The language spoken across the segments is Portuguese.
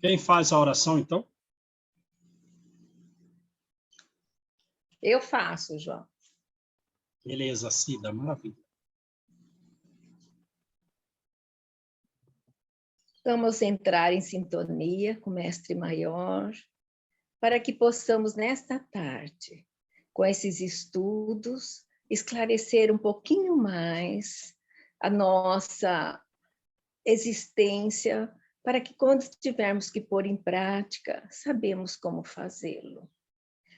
Quem faz a oração, então? Eu faço, João. Beleza, Cida, maravilha. Vamos entrar em sintonia com o Mestre Maior, para que possamos, nesta tarde, com esses estudos, esclarecer um pouquinho mais a nossa existência, para que quando tivermos que pôr em prática, sabemos como fazê-lo.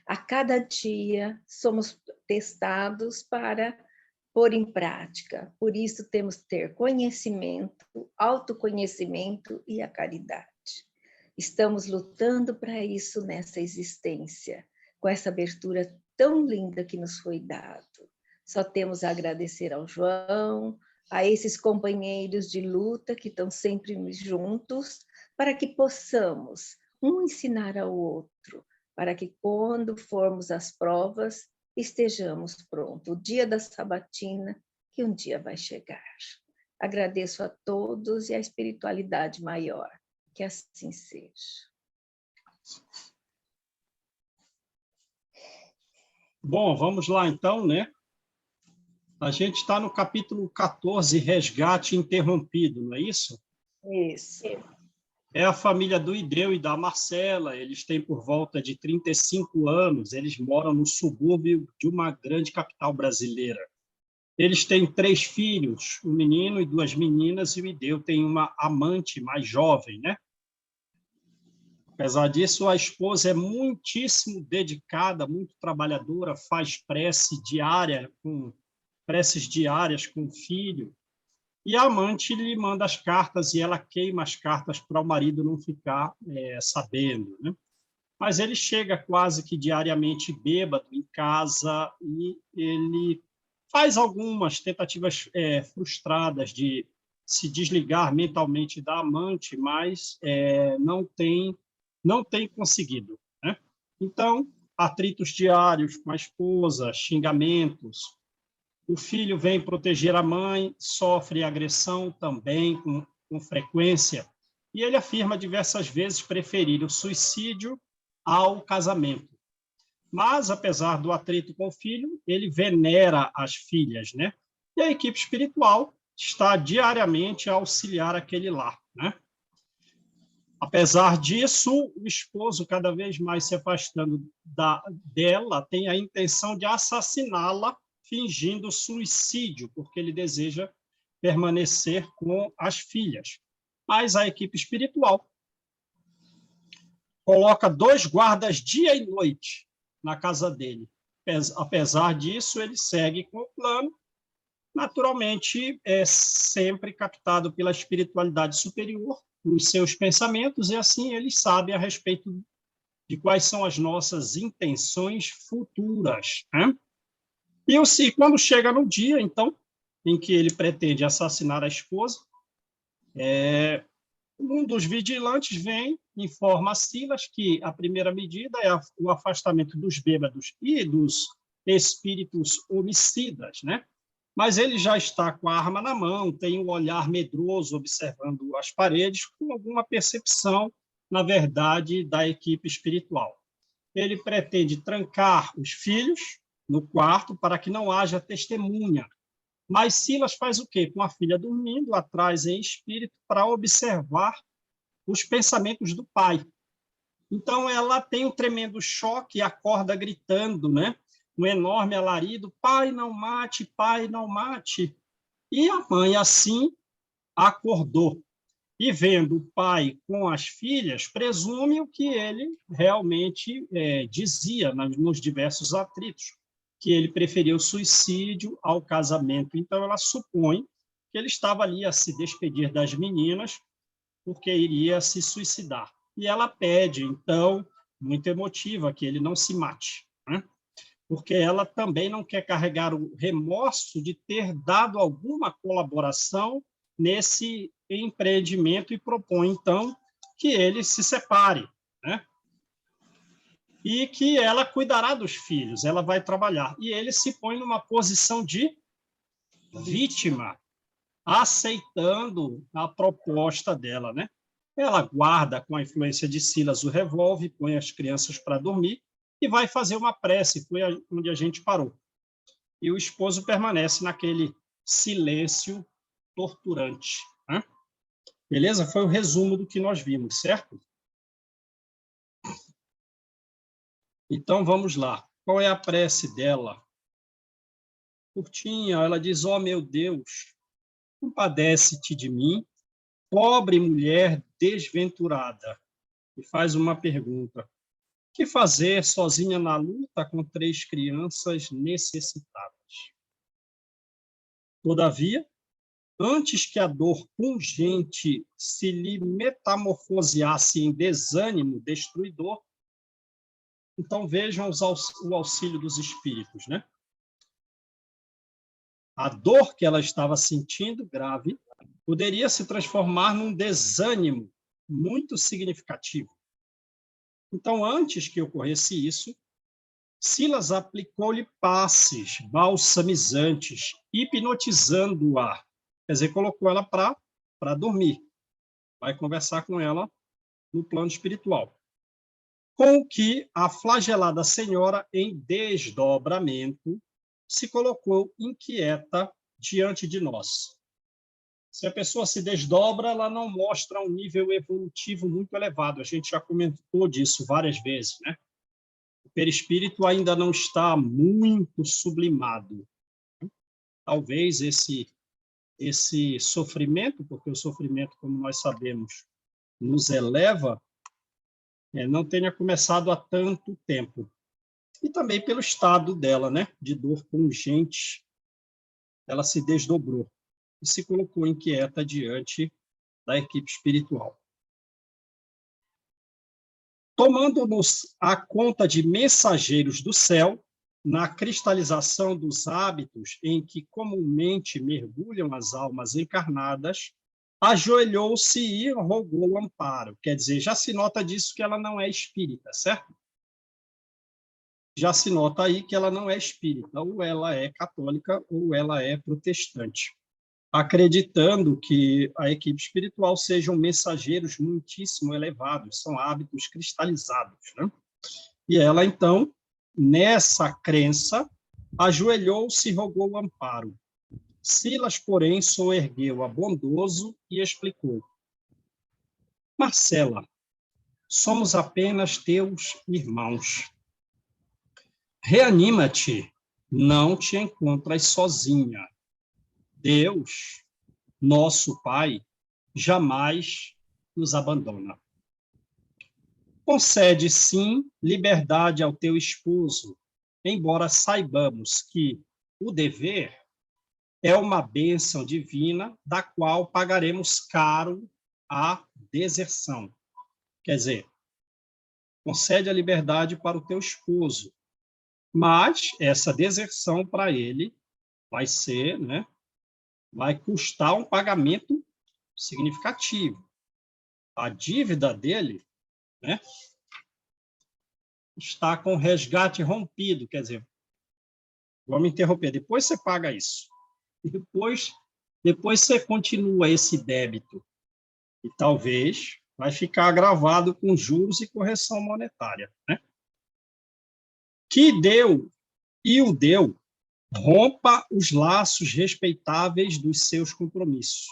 A cada dia somos testados para pôr em prática, por isso temos que ter conhecimento, autoconhecimento e a caridade. Estamos lutando para isso nessa existência, com essa abertura tão linda que nos foi dado. Só temos a agradecer ao João, a esses companheiros de luta que estão sempre juntos, para que possamos um ensinar ao outro, para que quando formos às provas, estejamos prontos. O dia da sabatina, que um dia vai chegar. Agradeço a todos e à espiritualidade maior. Que assim seja. Bom, vamos lá então, né? A gente está no capítulo 14, Resgate Interrompido, não é isso? Isso. É a família do Ideu e da Marcela, eles têm por volta de 35 anos, eles moram no subúrbio de uma grande capital brasileira. Eles têm 3 filhos, um menino e 2 meninas, e o Ideu tem uma amante mais jovem, né? Apesar disso, a esposa é muitíssimo dedicada, muito trabalhadora, faz preces diárias com o filho, e a amante lhe manda as cartas e ela queima as cartas para o marido não ficar sabendo, né? Mas ele chega quase que diariamente bêbado em casa e ele faz algumas tentativas frustradas de se desligar mentalmente da amante, mas não tem conseguido, né? Então, atritos diários com a esposa, xingamentos. O filho vem proteger a mãe, sofre agressão também com frequência, e ele afirma diversas vezes preferir o suicídio ao casamento. Mas, apesar do atrito com o filho, ele venera as filhas, né? E a equipe espiritual está diariamente a auxiliar aquele lar, né? Apesar disso, o esposo, cada vez mais se afastando dela, tem a intenção de assassiná-la, fingindo suicídio, porque ele deseja permanecer com as filhas. Mas a equipe espiritual coloca 2 guardas dia e noite na casa dele. Apesar disso, ele segue com o plano, naturalmente, é sempre captado pela espiritualidade superior, os seus pensamentos, e assim ele sabe a respeito de quais são as nossas intenções futuras, né? E quando chega no dia, então, em que ele pretende assassinar a esposa, um dos vigilantes vem, informa a Silas que a primeira medida é o afastamento dos bêbados e dos espíritos homicidas, né? Mas ele já está com a arma na mão, tem um olhar medroso observando as paredes, com alguma percepção, na verdade, da equipe espiritual. Ele pretende trancar os filhos no quarto para que não haja testemunha. Mas Silas faz o quê? Com a filha dormindo, atrás em espírito, para observar os pensamentos do pai. Então, ela tem um tremendo choque e acorda gritando, né? Um enorme alarido, pai, não mate, pai, não mate. E a mãe, assim, acordou. E vendo o pai com as filhas, presume o que ele realmente dizia nos diversos atritos, que ele preferia o suicídio ao casamento. Então, ela supõe que ele estava ali a se despedir das meninas, porque iria se suicidar. E ela pede, então, muito emotiva, que ele não se mate, né? Porque ela também não quer carregar o remorso de ter dado alguma colaboração nesse empreendimento e propõe, então, que ele se separe, né? E que ela cuidará dos filhos, ela vai trabalhar. E ele se põe numa posição de vítima, aceitando a proposta dela, né? ela guarda com a influência de Silas o revólver, põe as crianças para dormir e vai fazer uma prece, foi onde a gente parou. E o esposo permanece naquele silêncio torturante, né? Beleza? Foi o resumo do que nós vimos, certo? Então, vamos lá. Qual é a prece dela? Curtinha, ela diz, ó meu Deus, compadece-te de mim, pobre mulher desventurada. E faz uma pergunta. Que fazer sozinha na luta com 3 crianças necessitadas? Todavia, antes que a dor pungente se lhe metamorfoseasse em desânimo destruidor, então vejam o auxílio dos espíritos, né? A dor que ela estava sentindo, grave, poderia se transformar num desânimo muito significativo. Então, antes que ocorresse isso, Silas aplicou-lhe passes balsamizantes, hipnotizando-a. Quer dizer, colocou ela para dormir. Vai conversar com ela no plano espiritual. Com o que a flagelada senhora, em desdobramento, se colocou inquieta diante de nós. Se a pessoa se desdobra, ela não mostra um nível evolutivo muito elevado. A gente já comentou disso várias vezes, né? O perispírito ainda não está muito sublimado. Talvez esse sofrimento, porque o sofrimento, como nós sabemos, nos eleva, não tenha começado há tanto tempo. E também pelo estado dela, né? De dor pungente, ela se desdobrou e se colocou inquieta diante da equipe espiritual. Tomando-nos a conta de mensageiros do céu, na cristalização dos hábitos em que comumente mergulham as almas encarnadas, ajoelhou-se e rogou amparo. Quer dizer, já se nota disso que ela não é espírita, certo? Já se nota aí que ela não é espírita, ou ela é católica, ou ela é protestante, acreditando que a equipe espiritual sejam mensageiros muitíssimo elevados, são hábitos cristalizados, né? E ela, então, nessa crença, ajoelhou-se e rogou amparo. Silas, porém, soergueu-a bondoso e explicou. Marcela, somos apenas teus irmãos. Reanima-te, não te encontras sozinha. Deus, nosso Pai, jamais nos abandona. Concede, sim, liberdade ao teu esposo, embora saibamos que o dever é uma bênção divina da qual pagaremos caro a deserção. Quer dizer, concede a liberdade para o teu esposo, mas essa deserção para ele vai ser, né, vai custar um pagamento significativo. A dívida dele, né, está com resgate rompido, quer dizer, vamos interromper, depois você paga isso. E depois você continua esse débito. E talvez vai ficar agravado com juros e correção monetária, né? Que deu e o deu, rompa os laços respeitáveis dos seus compromissos.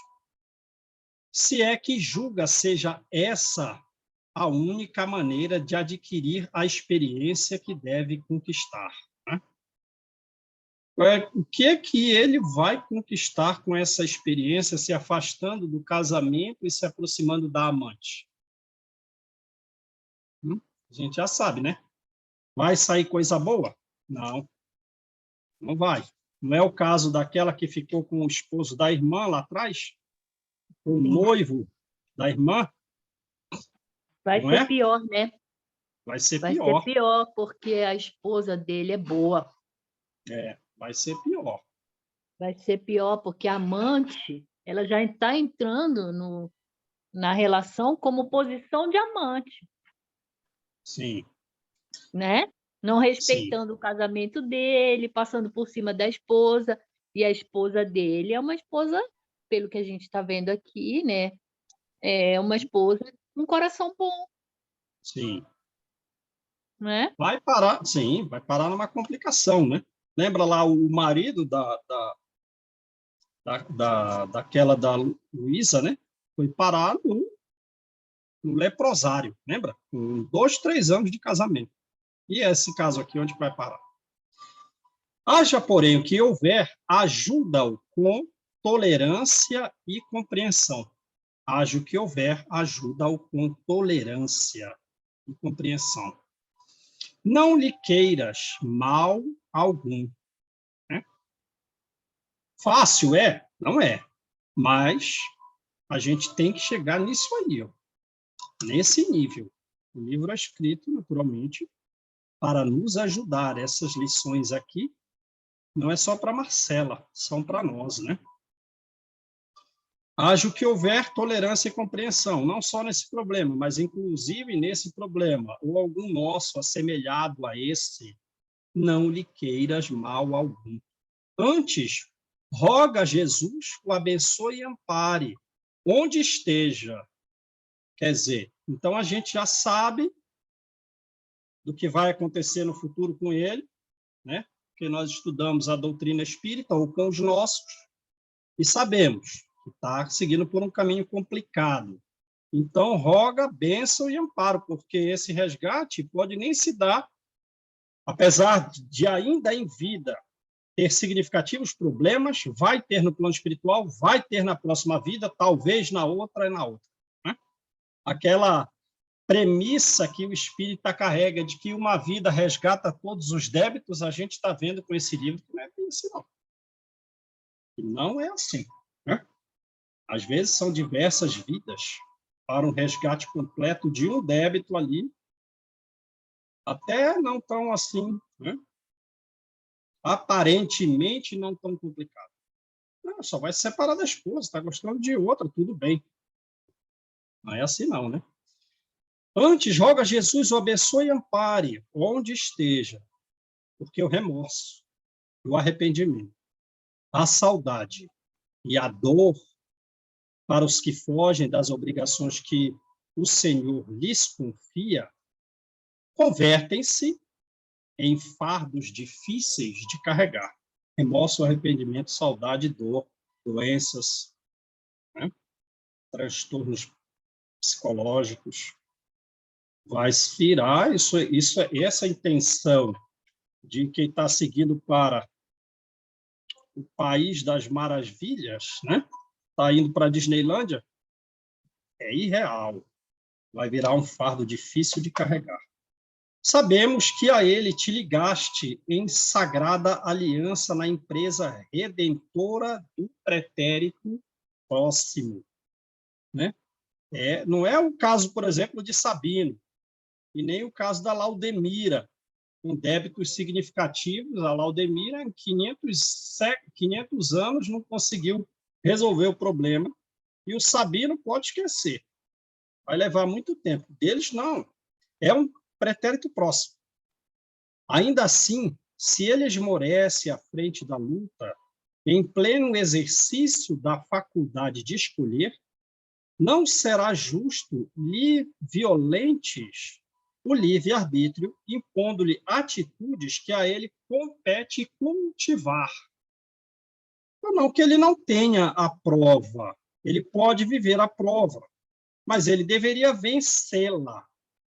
Se é que julga seja essa a única maneira de adquirir a experiência que deve conquistar, né? O que é que ele vai conquistar com essa experiência, se afastando do casamento e se aproximando da amante? A gente já sabe, né? Vai sair coisa boa? Não, não vai. Não é o caso daquela que ficou com o esposo da irmã lá atrás? O noivo da irmã? Vai Não ser é? pior, né? Vai ser Vai pior. ser pior, porque a esposa dele é boa. Vai ser pior. Vai ser pior, porque a amante, ela já está entrando na relação como posição de amante, Sim, né? Não sim. respeitando o casamento dele, passando por cima da esposa, e a esposa dele é uma esposa, pelo que a gente está vendo aqui, né? é uma esposa com um coração bom, Sim. né? Vai parar, sim, vai parar numa complicação, né? Lembra lá o marido daquela da Luísa, né? Foi parar no leprosário, lembra? Com 2, 3 anos de casamento. E esse caso aqui, onde vai parar? Haja, porém, o que houver, ajuda-o com tolerância e compreensão. Haja o que houver, ajuda-o com tolerância e compreensão. Não lhe queiras mal algum. Né? Fácil é? Não é. Mas a gente tem que chegar nisso aí, ó, nesse nível. O livro é escrito, naturalmente, para nos ajudar. Essas lições aqui não é só para Marcela, são para nós, né? Haja o que houver, tolerância e compreensão, não só nesse problema, mas inclusive nesse problema, ou algum nosso assemelhado a esse, não lhe queiras mal algum. Antes, roga a Jesus, o abençoe e ampare, onde esteja. Quer dizer, então a gente já sabe do que vai acontecer no futuro com ele, né? Porque nós estudamos a doutrina espírita, ou com os nossos, e sabemos que está seguindo por um caminho complicado. Então, roga, bênção e amparo, porque esse resgate pode nem se dar, apesar de ainda em vida ter significativos problemas, vai ter no plano espiritual, vai ter na próxima vida, talvez na outra e na outra. Né? Aquela premissa que o espírita carrega de que uma vida resgata todos os débitos, a gente está vendo com esse livro que não é bem assim, não. E não é assim. Né? Às vezes são diversas vidas para um resgate completo de um débito ali, até não tão assim, né? Aparentemente não tão complicado. Não, só vai se separar da esposa, está gostando de outra, tudo bem. Não é assim não, né? Antes, roga a Jesus, o abençoe e ampare, onde esteja, porque o remorso, o arrependimento, a saudade e a dor para os que fogem das obrigações que o Senhor lhes confia, convertem-se em fardos difíceis de carregar. Remorso, arrependimento, saudade, dor, doenças, né? Transtornos psicológicos. Vai expirar essa intenção de quem está seguindo para o país das maravilhas, né? Está indo para a Disneylândia, é irreal. Vai virar um fardo difícil de carregar. Sabemos que a ele te ligaste em sagrada aliança na empresa redentora do pretérito próximo. Né? Não é o caso, por exemplo, de Sabino, e nem o caso da Laudemira, com débitos significativos. A Laudemira, em 500 anos, não conseguiu resolver o problema, e o Sabino pode esquecer. Vai levar muito tempo. Deles, não. É um pretérito próximo. Ainda assim, se ele esmorece à frente da luta, em pleno exercício da faculdade de escolher, não será justo lhe violentes o livre-arbítrio, impondo-lhe atitudes que a ele compete cultivar. Não que ele não tenha a prova, ele pode viver a prova, mas ele deveria vencê-la,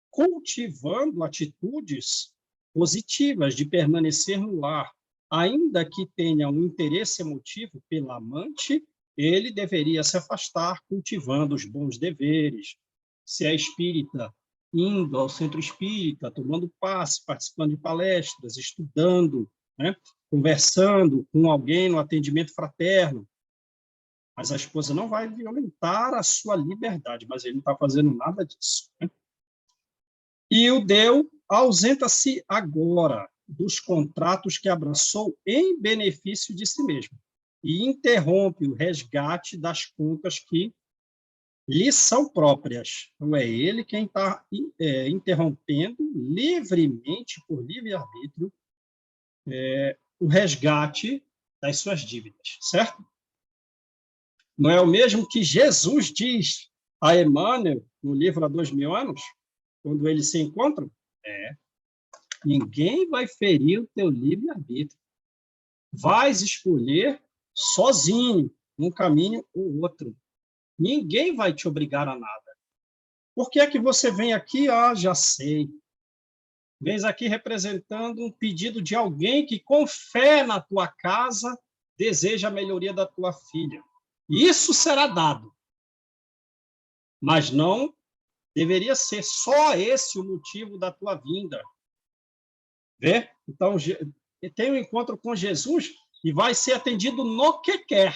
cultivando atitudes positivas de permanecer no lar. Ainda que tenha um interesse emotivo pela amante, ele deveria se afastar cultivando os bons deveres. Se é espírita, indo ao centro espírita, tomando passe, participando de palestras, estudando, né? Conversando com alguém no atendimento fraterno. Mas a esposa não vai violentar a sua liberdade, mas ele não está fazendo nada disso. Né? E o Deu ausenta-se agora dos contratos que abraçou em benefício de si mesmo e interrompe o resgate das contas que lhe são próprias. Então, é ele quem está interrompendo livremente, por livre-arbítrio, o resgate das suas dívidas, certo? Não é o mesmo que Jesus diz a Emmanuel, no livro Há 2000 anos, quando eles se encontram, ninguém vai ferir o teu livre-arbítrio. Vais escolher sozinho um caminho ou outro. Ninguém vai te obrigar a nada. Por que é que você vem aqui? Ah, já sei. Vens aqui representando um pedido de alguém que, com fé na tua casa, deseja a melhoria da tua filha. Isso será dado. Mas não deveria ser só esse o motivo da tua vinda. Vê? Então, tem um encontro com Jesus e vai ser atendido no que quer.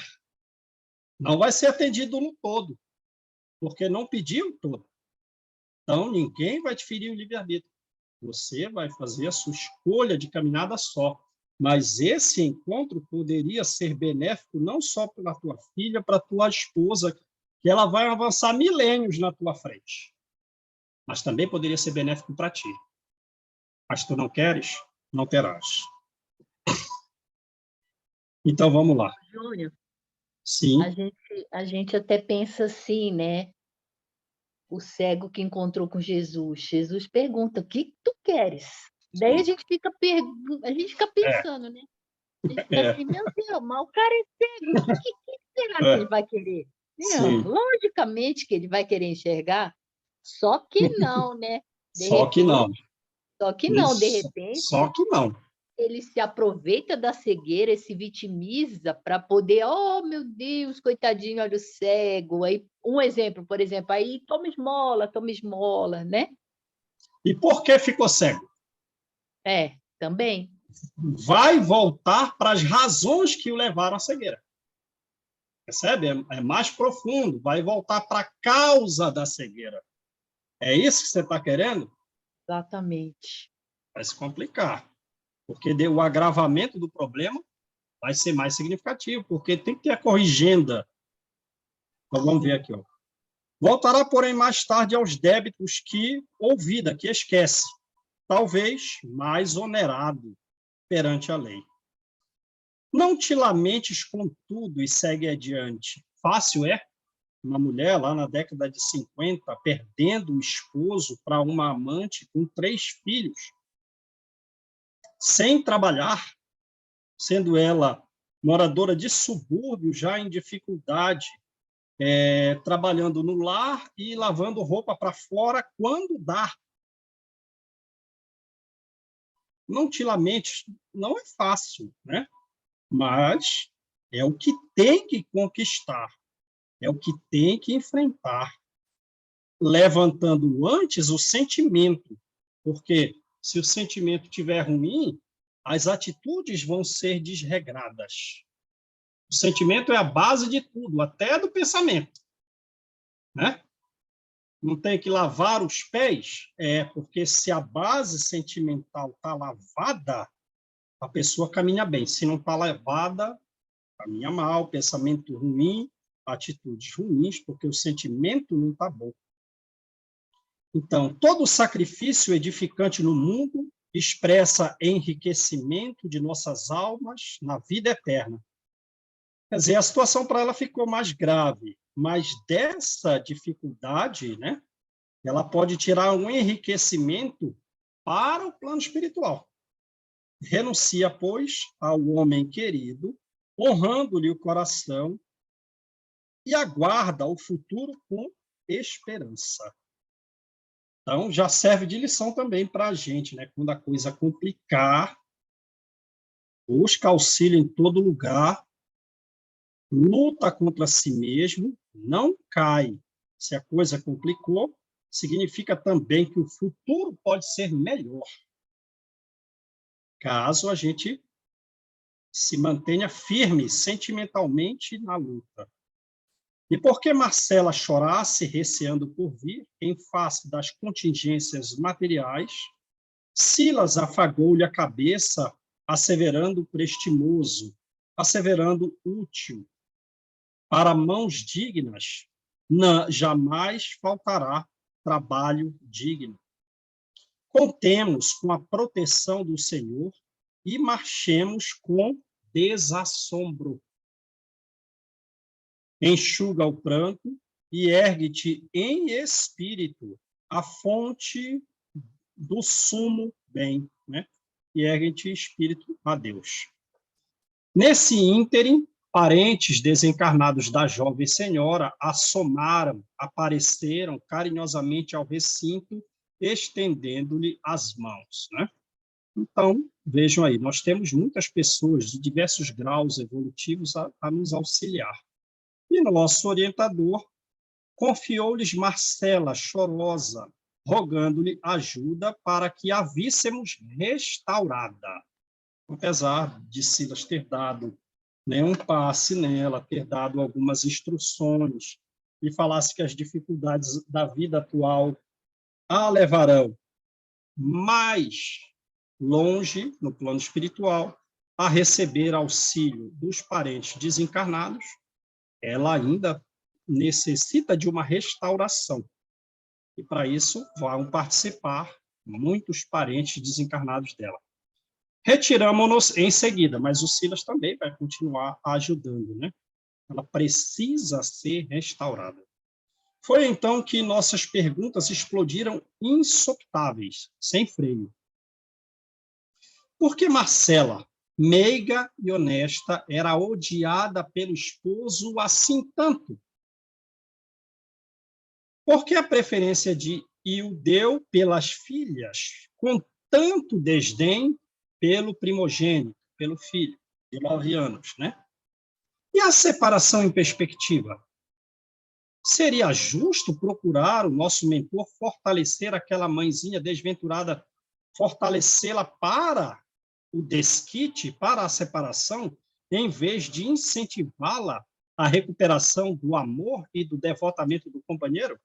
Não vai ser atendido no todo, porque não pediu todo. Então, ninguém vai te ferir o livre-arbítrio. Você vai fazer a sua escolha de caminhada só. Mas esse encontro poderia ser benéfico não só para a tua filha, para a tua esposa, que ela vai avançar milênios na tua frente. Mas também poderia ser benéfico para ti. Mas tu não queres, não terás. Então, vamos lá. Júnior, Sim. a gente até pensa assim, né? O cego que encontrou com Jesus. Jesus pergunta, o que tu queres? Daí a gente fica pensando, né? A gente fica assim, meu Deus, mas o cara é cego, o que será que ele vai querer? Não, logicamente que ele vai querer enxergar, só que não, né? Só que não. Só que não, de Isso. repente, Só que não. ele se aproveita da cegueira, se vitimiza para poder, oh, meu Deus, coitadinho, olha o cego. Aí, um exemplo, por exemplo, aí toma esmola, né? E por que ficou cego? Também. Vai voltar para as razões que o levaram à cegueira. Percebe? É mais profundo. Vai voltar para a causa da cegueira. É isso que você está querendo? Exatamente. Vai se complicar. Porque o agravamento do problema vai ser mais significativo, porque tem que ter a corrigenda. Então, vamos ver aqui. Ó. Voltará, porém, mais tarde aos débitos que ouvida, que esquece, talvez mais onerado perante a lei. Não te lamentes com tudo e segue adiante. Fácil é uma mulher lá na década de 50 perdendo o esposo para uma amante com 3 filhos, sem trabalhar, sendo ela moradora de subúrbio, já em dificuldade, trabalhando no lar e lavando roupa para fora quando dá. Não te lamentes, não é fácil, né? Mas é o que tem que conquistar, é o que tem que enfrentar, levantando antes o sentimento, porque se o sentimento estiver ruim, as atitudes vão ser desregradas. O sentimento é a base de tudo, até do pensamento, né? Não tem que lavar os pés? Porque se a base sentimental está lavada, a pessoa caminha bem. Se não está lavada, caminha mal, pensamento ruim, atitudes ruins, porque o sentimento não está bom. Então, todo sacrifício edificante no mundo expressa enriquecimento de nossas almas na vida eterna. Quer dizer, a situação para ela ficou mais grave, mas dessa dificuldade, né, ela pode tirar um enriquecimento para o plano espiritual. Renuncia, pois, ao homem querido, honrando-lhe o coração, e aguarda o futuro com esperança. Então, já serve de lição também para a gente, né? Quando a coisa complicar, busca auxílio em todo lugar, luta contra si mesmo, não cai. Se a coisa complicou, significa também que o futuro pode ser melhor, caso a gente se mantenha firme sentimentalmente na luta. E por que Marcela chorasse, receando por vir, em face das contingências materiais, Silas afagou-lhe a cabeça, asseverando prestimoso, asseverando útil. Para mãos dignas, jamais faltará trabalho digno. Contemos com a proteção do Senhor e marchemos com desassombro. Enxuga o pranto e ergue-te em espírito, a fonte do sumo bem, né? E ergue-te em espírito a Deus. Nesse ínterim, parentes desencarnados da jovem senhora assomaram, apareceram carinhosamente ao recinto, estendendo-lhe as mãos, né? Então, vejam aí, nós temos muitas pessoas de diversos graus evolutivos a nos auxiliar. E nosso orientador confiou-lhes Marcela, chorosa, rogando-lhe ajuda para que a víssemos restaurada. Apesar de Silas ter dado, né, um passe nela, ter dado algumas instruções, e falasse que as dificuldades da vida atual a levarão mais longe, no plano espiritual, a receber auxílio dos parentes desencarnados, ela ainda necessita de uma restauração. E, para isso, vão participar muitos parentes desencarnados dela. Retiramos-nos em seguida, mas o Silas também vai continuar ajudando, né? Ela precisa ser restaurada. Foi então que nossas perguntas explodiram insoptáveis, sem freio. Por que Marcela, meiga e honesta, era odiada pelo esposo assim tanto? Por que a preferência de Ildeu pelas filhas, com tanto desdém pelo primogênito, pelo filho, de 9 anos, né? E a separação em perspectiva? Seria justo procurar o nosso mentor fortalecer aquela mãezinha desventurada, fortalecê-la para o desquite, para a separação, em vez de incentivá-la à recuperação do amor e do devotamento do companheiro?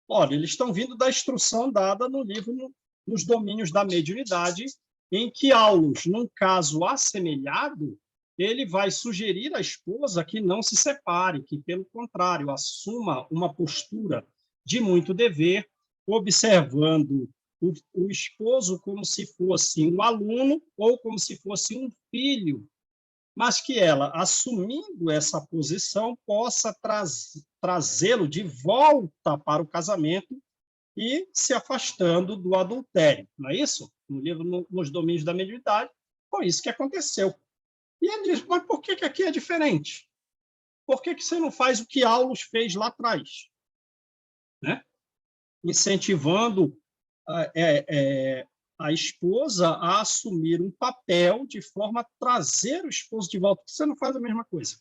Olha, eles estão vindo da instrução dada no livro Nos Domínios da Mediunidade, em que Aulus, num caso assemelhado, ele vai sugerir à esposa que não se separe, que, pelo contrário, assuma uma postura de muito dever, observando o esposo como se fosse um aluno ou como se fosse um filho, mas que ela, assumindo essa posição, possa trazê-lo de volta para o casamento e se afastando do adultério. Não é isso? No livro Nos Domínios da Mediunidade, foi isso que aconteceu. E ele diz, mas por que aqui é diferente? Por que você não faz o que Aulus fez lá atrás? Né? Incentivando a esposa a assumir um papel de forma a trazer o esposo de volta. Por que você não faz a mesma coisa?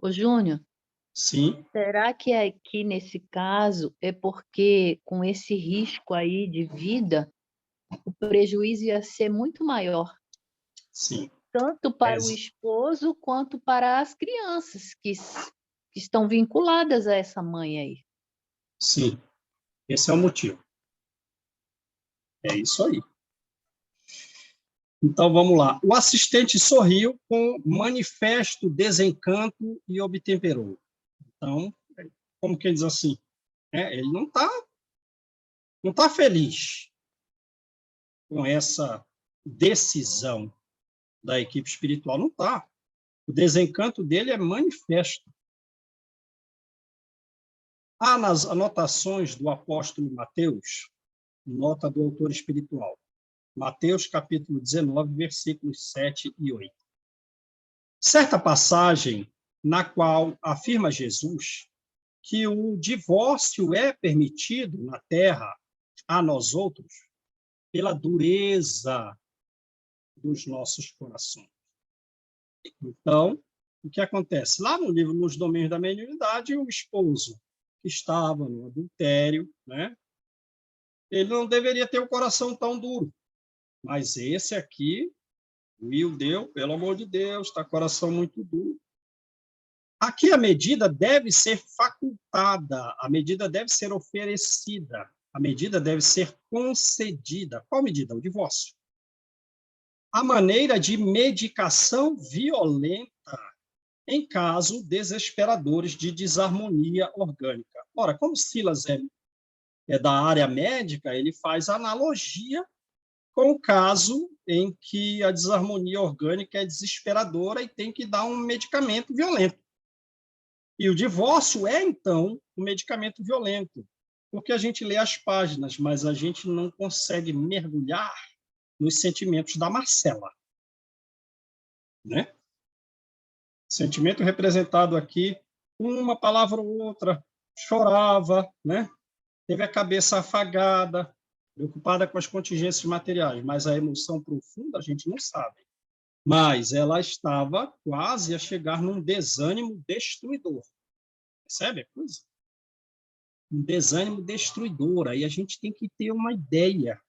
Ô, Júnior, Sim. será que aqui nesse caso é porque com esse risco aí de vida, o prejuízo ia ser muito maior, Sim. tanto para o esposo quanto para as crianças que estão vinculadas a essa mãe aí? Sim, esse é o motivo. É isso aí. Então, vamos lá. O assistente sorriu com manifesto desencanto e obtemperou. Então, como que ele diz assim? Ele não tá feliz com essa decisão da equipe espiritual. Não está. O desencanto dele é manifesto. Há nas anotações do apóstolo Mateus, nota do autor espiritual, Mateus, capítulo 19, versículos 7 e 8. Certa passagem na qual afirma Jesus que o divórcio é permitido na terra a nós outros pela dureza dos nossos corações. Então, o que acontece? Lá no livro Nos Domínios da Mediunidade, o esposo que estava no adultério, né, ele não deveria ter o coração tão duro. Mas esse aqui, o Ildeu, pelo amor de Deus, está com o coração muito duro. Aqui a medida deve ser facultada, a medida deve ser oferecida, a medida deve ser concedida. Qual medida? O divórcio. A maneira de medicação violenta em casos desesperadores de desarmonia orgânica. Ora, como Silas é da área médica, ele faz analogia com o caso em que a desarmonia orgânica é desesperadora e tem que dar um medicamento violento. E o divórcio é, então, um medicamento violento, porque a gente lê as páginas, mas a gente não consegue mergulhar nos sentimentos da Marcela, né? Sentimento representado aqui, uma palavra ou outra, chorava, né? Teve a cabeça afagada, preocupada com as contingências materiais, mas a emoção profunda a gente não sabe. Mas ela estava quase a chegar num desânimo destruidor. Percebe a coisa? Um desânimo destruidor. Aí a gente tem que ter uma ideia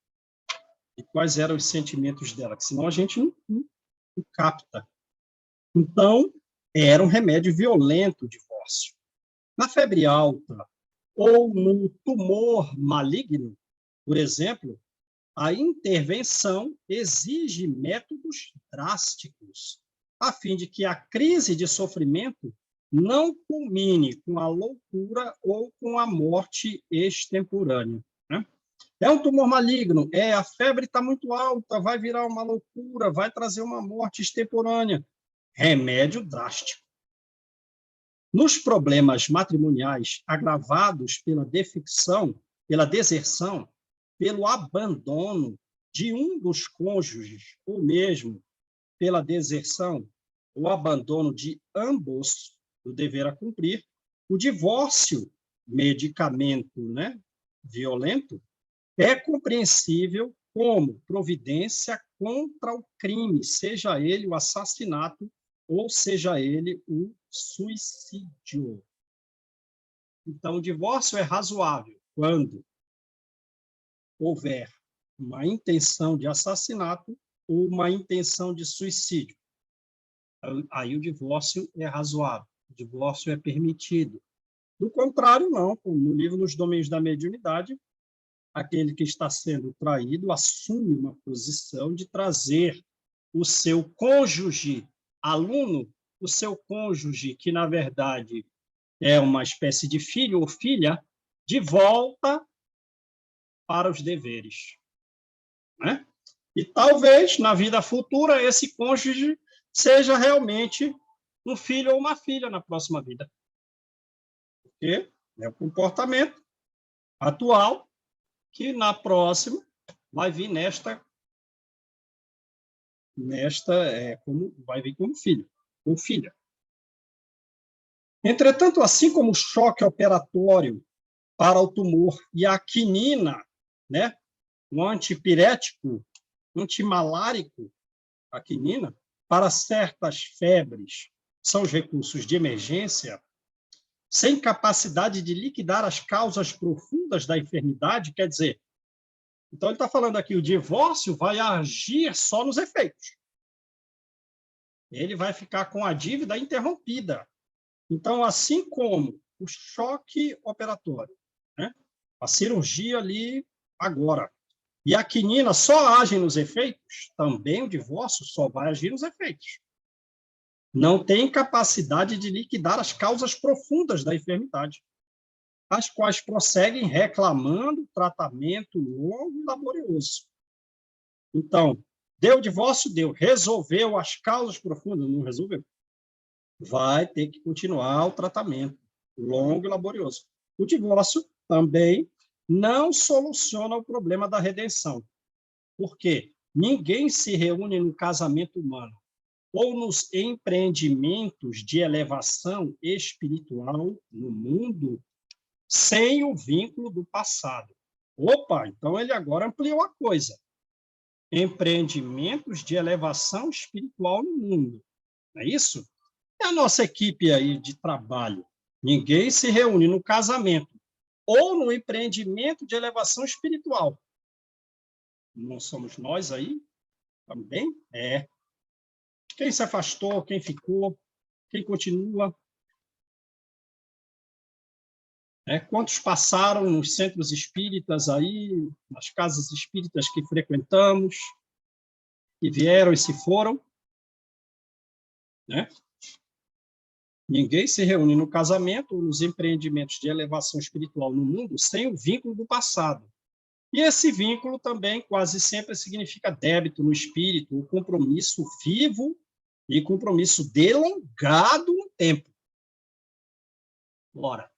de quais eram os sentimentos dela, senão a gente não capta. Então, era um remédio violento o divórcio. Na febre alta ou no tumor maligno, por exemplo, a intervenção exige métodos drásticos, a fim de que a crise de sofrimento não culmine com a loucura ou com a morte extemporânea, né? É um tumor maligno, a febre está muito alta, vai virar uma loucura, vai trazer uma morte extemporânea. Remédio drástico. Nos problemas matrimoniais agravados pela defecção, pela deserção, pelo abandono de um dos cônjuges, ou mesmo pela deserção ou abandono de ambos do dever a cumprir, o divórcio, medicamento, né, violento, é compreensível como providência contra o crime, seja ele o assassinato ou seja ele o suicídio. Então, o divórcio é razoável quando houver uma intenção de assassinato ou uma intenção de suicídio. Aí o divórcio é razoável, o divórcio é permitido. Do contrário, não. No livro Nos Domínios da Mediunidade, aquele que está sendo traído assume uma posição de trazer o seu cônjuge aluno, o seu cônjuge, que na verdade é uma espécie de filho ou filha, de volta para os deveres, né? E talvez, na vida futura, esse cônjuge seja realmente um filho ou uma filha na próxima vida. Porque é o comportamento atual que na próxima vai vir vai vir como filho ou filha. Entretanto, assim como o choque operatório para o tumor e a quinina, né, um antipirético, antimalárico, a quinina, para certas febres, são os recursos de emergência, sem capacidade de liquidar as causas profundas da enfermidade, quer dizer, então ele está falando aqui, o divórcio vai agir só nos efeitos. Ele vai ficar com a dívida interrompida. Então, assim como o choque operatório, né, a cirurgia ali agora, e a quinina só age nos efeitos, também o divórcio só vai agir nos efeitos. Não tem capacidade de liquidar as causas profundas da enfermidade, as quais prosseguem reclamando tratamento longo e laborioso. Então, deu divórcio, deu. Resolveu as causas profundas, não resolveu. Vai ter que continuar o tratamento longo e laborioso. O divórcio também não soluciona o problema da redenção. Por quê? Ninguém se reúne no casamento humano ou nos empreendimentos de elevação espiritual no mundo sem o vínculo do passado. Opa, então ele agora ampliou a coisa. Empreendimentos de elevação espiritual no mundo. Não é isso? É a nossa equipe aí de trabalho. Ninguém se reúne no casamento ou no empreendimento de elevação espiritual. Não somos nós aí? Também? É. Quem se afastou, quem ficou, quem continua. Quantos passaram nos centros espíritas aí, nas casas espíritas que frequentamos, que vieram e se foram, né? Ninguém se reúne no casamento ou nos empreendimentos de elevação espiritual no mundo sem o vínculo do passado. E esse vínculo também quase sempre significa débito no espírito, o compromisso vivo e compromisso delongado no tempo. Ora,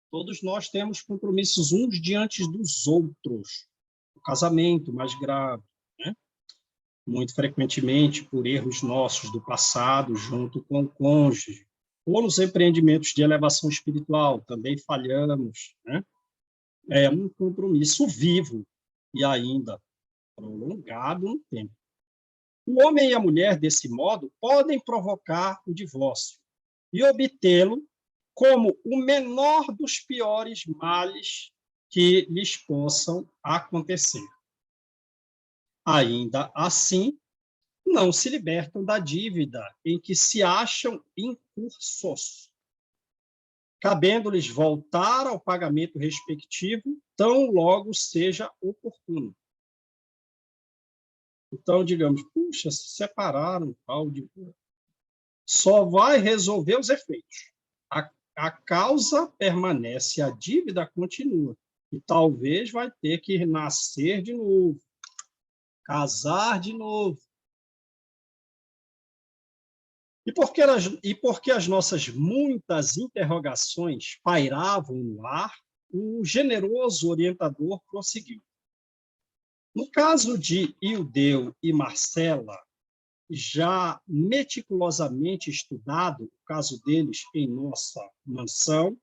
todos nós temos compromissos uns diante dos outros. O casamento mais grave, né? Muito frequentemente por erros nossos do passado, junto com o cônjuge, ou nos empreendimentos de elevação espiritual, também falhamos, né? É um compromisso vivo e ainda prolongado no tempo. O homem e a mulher, desse modo, podem provocar o divórcio e obtê-lo como o menor dos piores males que lhes possam acontecer. Ainda assim, não se libertam da dívida em que se acham incursos, cabendo-lhes voltar ao pagamento respectivo, tão logo seja oportuno. Então, digamos, puxa, se separaram, tal, só vai resolver os efeitos. A causa permanece, a dívida continua. E talvez vai ter que nascer de novo, casar de novo. E porque as nossas muitas interrogações pairavam no ar, o generoso orientador prosseguiu. No caso de Ildeu e Marcela, já meticulosamente estudado o caso deles em nossa mansão,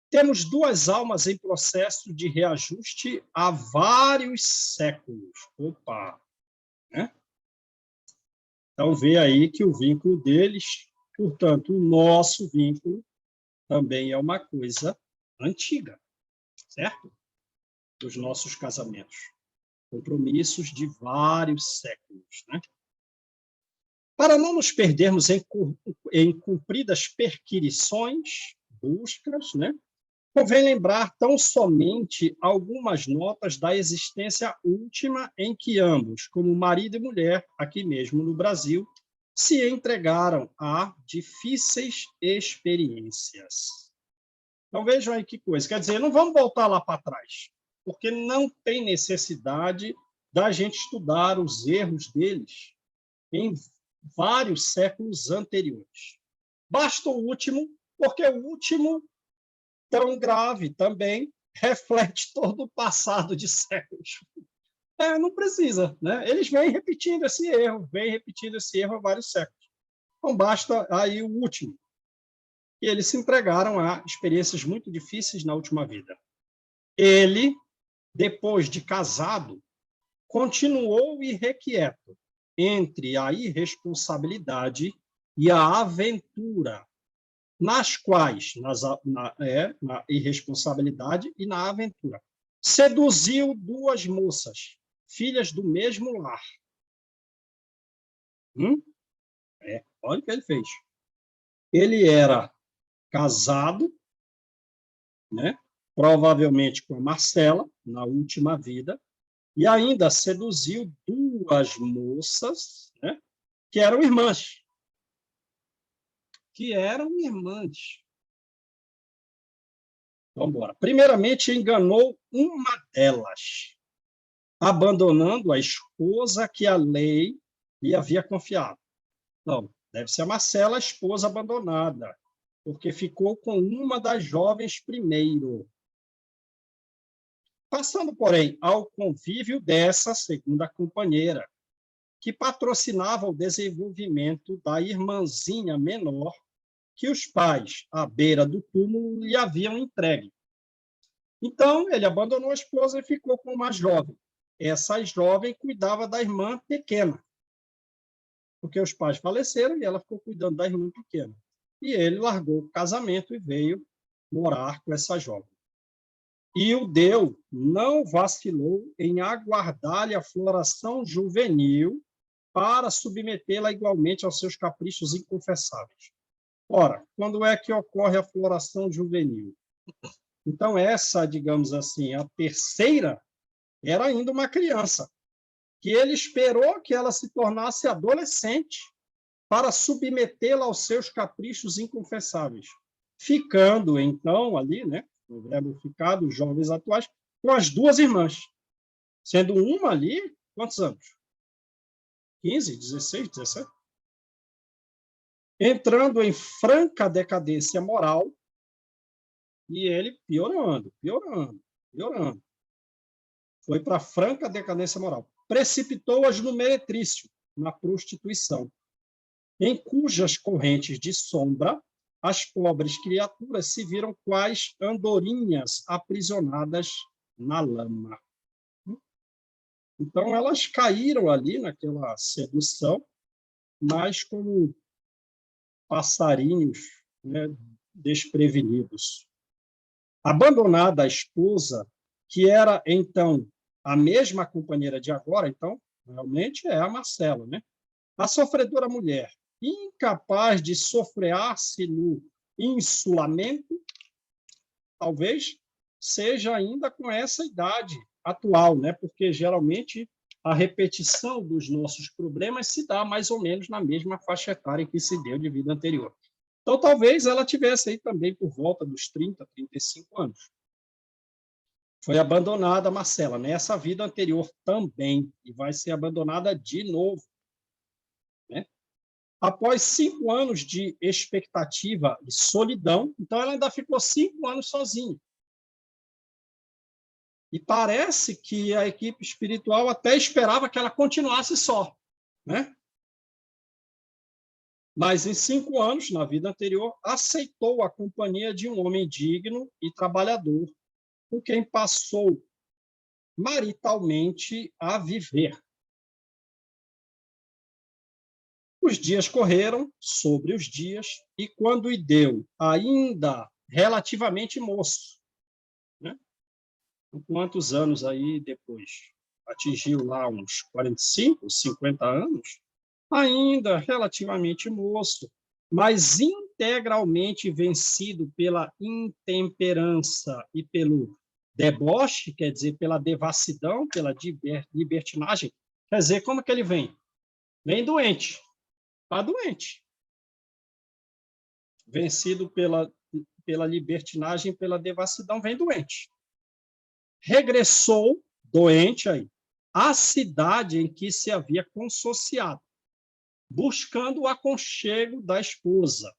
temos duas almas em processo de reajuste há vários séculos. Opa! Né? Então, vê aí que o vínculo deles, portanto, o nosso vínculo também é uma coisa antiga, certo? Dos nossos casamentos. Compromissos de vários séculos, né? Para não nos perdermos em compridas perquirições, buscas, né? Convém lembrar tão somente algumas notas da existência última em que ambos, como marido e mulher, aqui mesmo no Brasil, se entregaram a difíceis experiências. Então, vejam aí que coisa. Quer dizer, não vamos voltar lá para trás, porque não tem necessidade da gente estudar os erros deles em vários séculos anteriores. Basta o último, porque o último, tão grave também, reflete todo o passado de séculos. Não precisa, né? Eles vêm repetindo esse erro há vários séculos. Então, basta aí o último. E eles se entregaram a experiências muito difíceis na última vida. Ele, depois de casado, continuou irrequieto entre a irresponsabilidade e a aventura, nas quais, na irresponsabilidade e na aventura, seduziu duas moças, filhas do mesmo lar. Olha o que ele fez. Ele era casado, né, provavelmente com a Marcela, na última vida, e ainda seduziu duas moças, né, que eram irmãs. Vamos embora. Primeiramente, enganou uma delas, abandonando a esposa que a lei lhe havia confiado. Não, deve ser a Marcela, a esposa abandonada, porque ficou com uma das jovens primeiro. Passando, porém, ao convívio dessa segunda companheira, que patrocinava o desenvolvimento da irmãzinha menor que os pais, à beira do túmulo, lhe haviam entregue. Então, ele abandonou a esposa e ficou com uma jovem. Essa jovem cuidava da irmã pequena, porque os pais faleceram e ela ficou cuidando da irmã pequena. E ele largou o casamento e veio morar com essa jovem. E o Ildeu não vacilou em aguardar-lhe a floração juvenil para submetê-la igualmente aos seus caprichos inconfessáveis. Ora, quando é que ocorre a floração juvenil? Então, essa, digamos assim, a terceira, era ainda uma criança, que ele esperou que ela se tornasse adolescente para submetê-la aos seus caprichos inconfessáveis, ficando, então, ali, né, o verbo ficar dos jovens atuais, com as duas irmãs, sendo uma ali, quantos anos? 15, 16, 17? Entrando em franca decadência moral, E ele piorando, piorando, piorando. Foi para franca decadência moral. Precipitou-as no meretrício, na prostituição, em cujas correntes de sombra as pobres criaturas se viram quais andorinhas aprisionadas na lama. Então, elas caíram ali naquela sedução, mas como passarinhos, né, desprevenidos. Abandonada a esposa, que era, então, a mesma companheira de agora, então, realmente é a Marcela, né? A sofredora mulher, incapaz de sofrear-se no insulamento, talvez seja ainda com essa idade atual, né? Porque geralmente a repetição dos nossos problemas se dá mais ou menos na mesma faixa etária que se deu de vida anterior. Então, talvez ela tivesse aí também por volta dos 30, 35 anos. Foi abandonada a Marcela nessa vida anterior também, e vai ser abandonada de novo, né? Após 5 anos de expectativa e solidão, então ela ainda ficou 5 anos sozinha. E parece que a equipe espiritual até esperava que ela continuasse só, né? Mas em 5 anos, na vida anterior, aceitou a companhia de um homem digno e trabalhador, com quem passou maritalmente a viver. Os dias correram sobre os dias, e quando Ideu, ainda relativamente moço, né? Quantos anos aí depois? Atingiu lá uns 45, 50 anos, ainda relativamente moço, mas integralmente vencido pela intemperança e pelo deboche, quer dizer, pela devassidão, pela libertinagem. Quer dizer, como que ele vem? Vem doente. Está doente. Vencido pela libertinagem, pela devassidão, vem doente. Regressou, doente aí, à cidade em que se havia consociado, buscando o aconchego da esposa.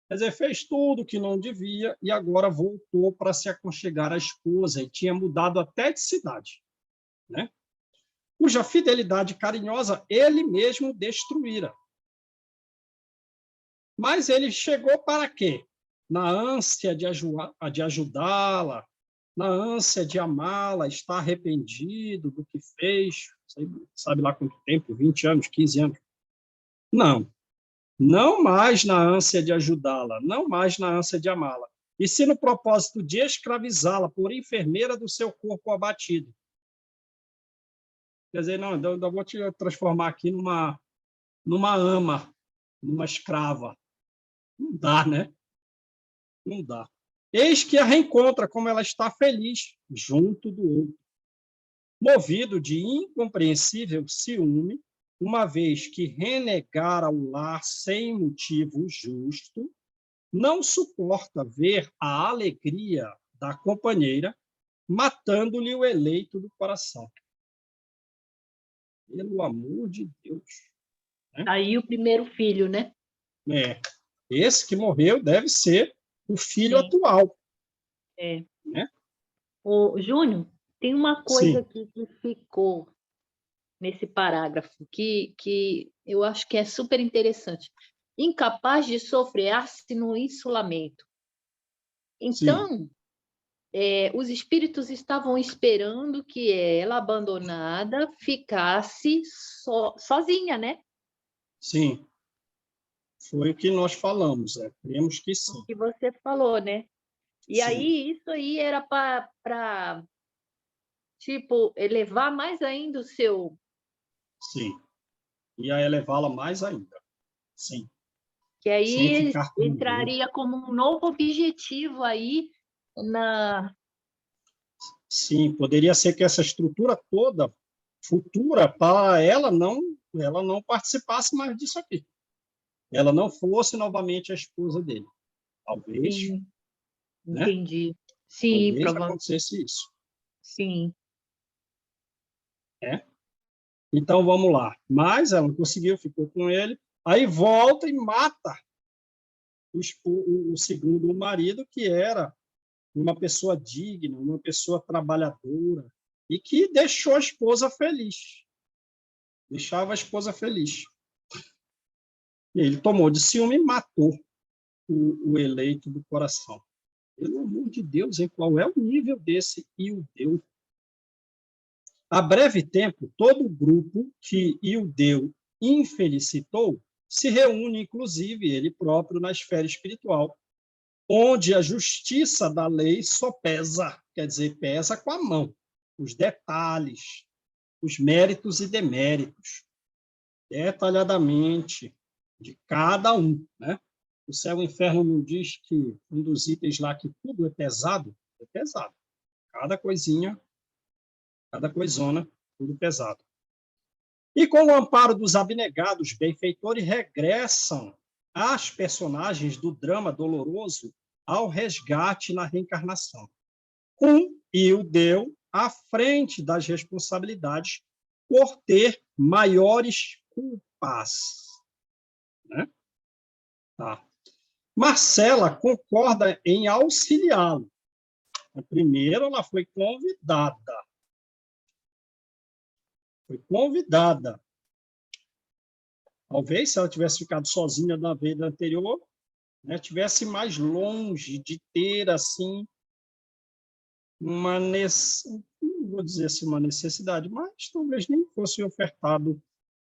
Quer dizer, fez tudo que não devia e agora voltou para se aconchegar à esposa e tinha mudado até de cidade, né? Cuja fidelidade carinhosa ele mesmo destruíra. Mas ele chegou para quê? Na ânsia de ajudá-la, na ânsia de amá-la, está arrependido do que fez, sabe lá quanto tempo, 20 anos, 15 anos. Não, não mais na ânsia de ajudá-la, não mais na ânsia de amá-la, e sim no propósito de escravizá-la por enfermeira do seu corpo abatido. Quer dizer, não, eu vou te transformar aqui numa ama, numa escrava. Não dá, né? Não dá. Eis que a reencontra como ela está feliz junto do outro, movido de incompreensível ciúme, uma vez que renegara o lar sem motivo justo, não suporta ver a alegria da companheira matando-lhe o eleito do coração. Pelo amor de Deus. Né? Aí o primeiro filho, né? Esse que morreu deve ser o filho Sim. atual. É. Né? Ô, Júnior, tem uma coisa aqui que ficou nesse parágrafo que eu acho que é super interessante. Incapaz de sofrer-se no insulamento. Então, os espíritos estavam esperando que ela, abandonada, ficasse sozinha, né? Sim. Foi o que nós falamos, cremos que sim. O que você falou, né? E sim. aí, isso aí era para, tipo, elevar mais ainda o seu... Sim. Ia elevá-la mais ainda. Sim. Que aí entraria como um novo objetivo aí na... Sim, poderia ser que essa estrutura toda futura para ela não participasse mais disso aqui. Ela não fosse novamente a esposa dele. Talvez. Sim, né? Entendi. Sim, talvez acontecesse isso. Sim. Então, vamos lá. Mas ela não conseguiu, ficou com ele. Aí volta e mata o segundo marido, que era uma pessoa digna, uma pessoa trabalhadora, e que deixou a esposa feliz. Deixava a esposa feliz. E ele tomou de ciúme e matou o eleito do coração. Pelo amor de Deus, hein? Qual é o nível desse Ildeu? Há breve tempo, todo o grupo que Ildeu infelicitou se reúne, inclusive, ele próprio, na esfera espiritual, onde a justiça da lei só pesa, quer dizer, pesa com a mão, os detalhes, os méritos e deméritos, detalhadamente, de cada um, né? O céu e o inferno não diz que um dos itens lá que tudo é pesado. Cada coisinha, cada coisona, tudo pesado. E com o amparo dos abnegados benfeitores, regressam as personagens do drama doloroso ao resgate na reencarnação, com Ildeu à frente das responsabilidades por ter maiores culpas. Né? Tá. Marcela concorda em auxiliá-lo. Primeiro, ela foi convidada. Talvez, se ela tivesse ficado sozinha na vida anterior, né, tivesse mais longe de ter, assim, não vou dizer assim uma necessidade, mas talvez nem fosse ofertado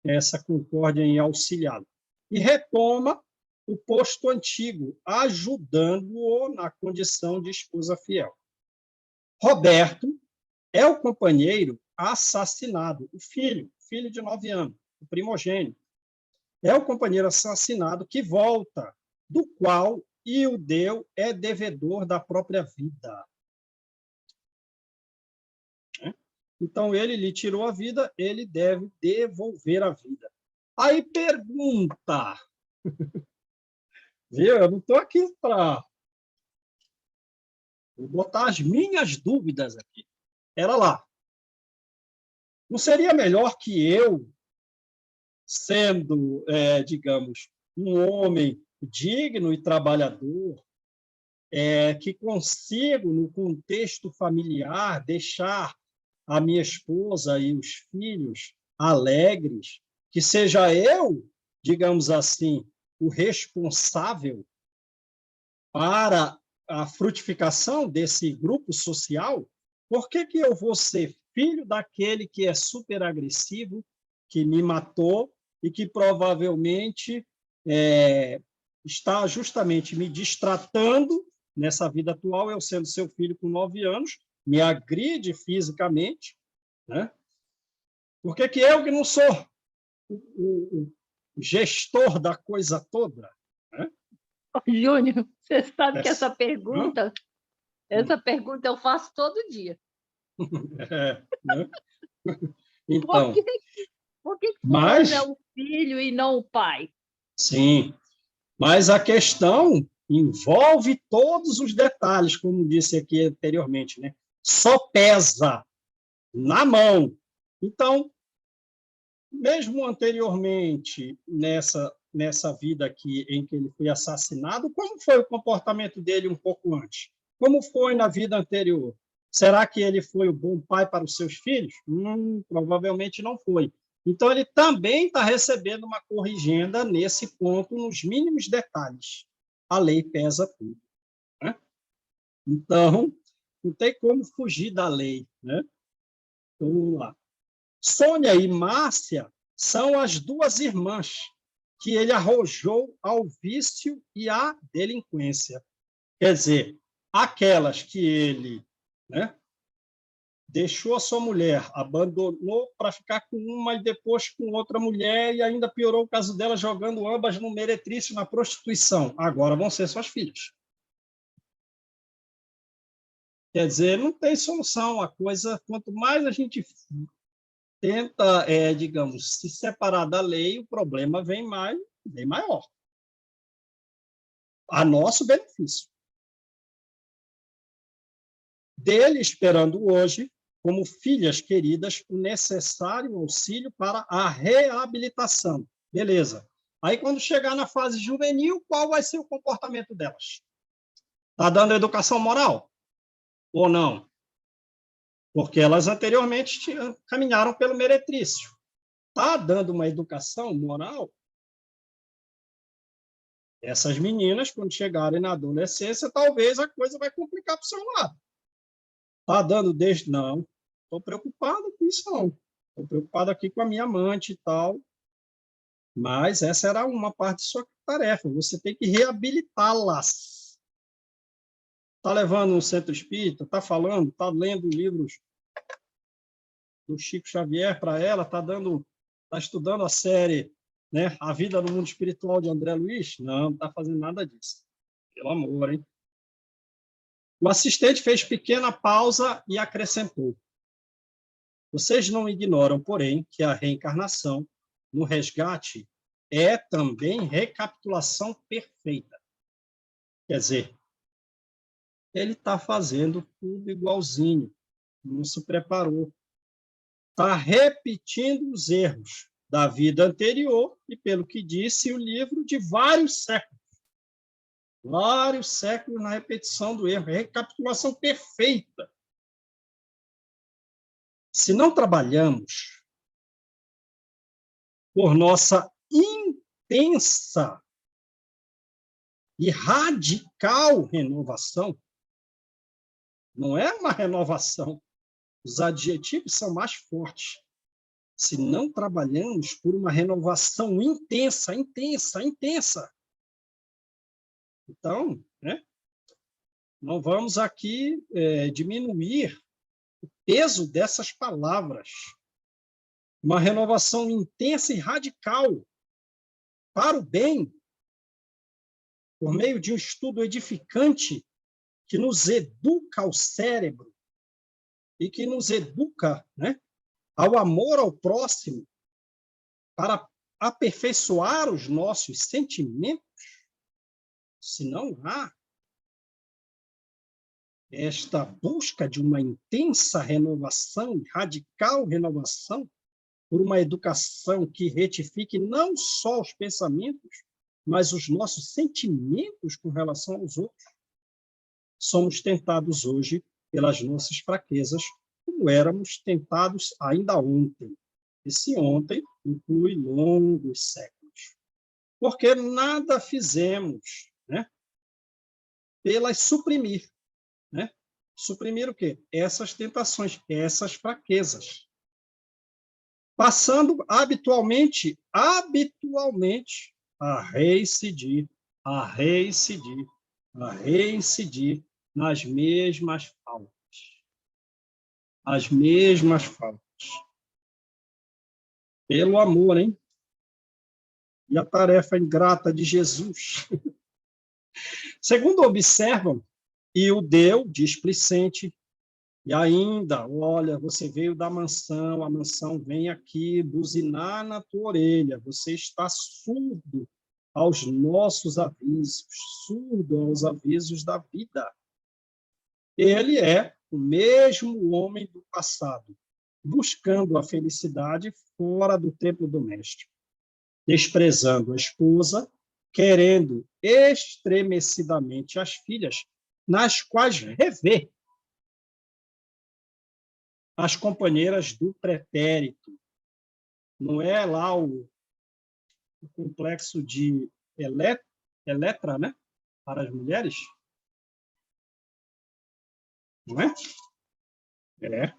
essa concórdia em auxiliá-lo. E retoma o posto antigo, ajudando-o na condição de esposa fiel. Roberto é o companheiro assassinado, o filho de 9 anos, o primogênito. É o companheiro assassinado que volta, do qual Ildeu é devedor da própria vida. Então, ele lhe tirou a vida, ele deve devolver a vida. Aí pergunta, viu? Eu não estou aqui para botar as minhas dúvidas aqui. Era lá. Não seria melhor que eu, sendo, digamos, um homem digno e trabalhador, que consigo, no contexto familiar, deixar a minha esposa e os filhos alegres, que seja eu, digamos assim, o responsável para a frutificação desse grupo social? Por que eu vou ser filho daquele que é super agressivo, que me matou e que provavelmente está justamente me distratando nessa vida atual, eu sendo seu filho com 9 anos, me agride fisicamente, né? Por que eu, que não sou o gestor da coisa toda, né? Júnior, você sabe que essa pergunta eu faço todo dia. Né? Então, por que fulano é o filho e não o pai? Sim, mas a questão envolve todos os detalhes, como disse aqui anteriormente, né? Só pesa na mão. Então, mesmo anteriormente, nessa vida aqui em que ele foi assassinado, como foi o comportamento dele um pouco antes? Como foi na vida anterior? Será que ele foi o bom pai para os seus filhos? Provavelmente não foi. Então, ele também está recebendo uma corrigenda nesse ponto, nos mínimos detalhes. A lei pesa tudo. Né? Então, não tem como fugir da lei. Né? Então, vamos lá. Sônia e Márcia são as duas irmãs que ele arrojou ao vício e à delinquência. Quer dizer, aquelas que ele, né, deixou a sua mulher, abandonou para ficar com uma e depois com outra mulher e ainda piorou o caso dela jogando ambas no meretrício, na prostituição. Agora vão ser suas filhas. Quer dizer, não tem solução. A coisa, quanto mais a gente tenta, digamos, se separar da lei, o problema vem maior. A nosso benefício. Dele esperando hoje, como filhas queridas, o necessário auxílio para a reabilitação. Beleza. Aí, quando chegar na fase juvenil, qual vai ser o comportamento delas? Está dando educação moral? ou não? Porque elas anteriormente caminharam pelo meretrício. Está dando uma educação moral? Essas meninas, quando chegarem na adolescência, talvez a coisa vai complicar para o seu lado. Está dando desde... Não, estou preocupado com isso, não. Estou preocupado aqui com a minha amante e tal. Mas essa era uma parte de sua tarefa. Você tem que reabilitá-las. Está levando um centro espírita, está falando, está lendo livros do Chico Xavier para ela, está estudando a série, né, A Vida no Mundo Espiritual de André Luiz? Não está fazendo nada disso. Pelo amor, hein? O assistente fez pequena pausa e acrescentou: vocês não ignoram, porém, que a reencarnação no resgate é também recapitulação perfeita. Quer dizer, ele está fazendo tudo igualzinho, não se preparou. Está repetindo os erros da vida anterior e, pelo que disse o livro, de vários séculos. Vários séculos na repetição do erro. Recapitulação perfeita. Se não trabalhamos por nossa intensa e radical renovação, não é uma renovação, os adjetivos são mais fortes. Se não trabalhamos por uma renovação intensa, então, né, não vamos aqui diminuir o peso dessas palavras. Uma renovação intensa e radical para o bem, por meio de um estudo edificante que nos educa ao cérebro e que nos educa, né, ao amor ao próximo, para aperfeiçoar os nossos sentimentos. Se não há esta busca de uma intensa renovação, radical renovação, por uma educação que retifique não só os pensamentos, mas os nossos sentimentos com relação aos outros, somos tentados hoje pelas nossas fraquezas, como éramos tentados ainda ontem. Esse ontem inclui longos séculos. Porque nada fizemos, né, pelas suprimir. Né? Suprimir o quê? Essas tentações, essas fraquezas. Passando habitualmente a reincidir nas mesmas faltas. As mesmas faltas. Pelo amor, hein? E a tarefa ingrata de Jesus. Segundo observam, e o deu displicente, e ainda, olha, você veio da mansão, a mansão vem aqui buzinar na tua orelha, você está surdo aos nossos avisos, surdo aos avisos da vida. Ele é o mesmo homem do passado, buscando a felicidade fora do templo doméstico, desprezando a esposa, querendo estremecidamente as filhas, nas quais revê as companheiras do pretérito. Não é lá o complexo de Eletra, né? Para as mulheres? Não é? É.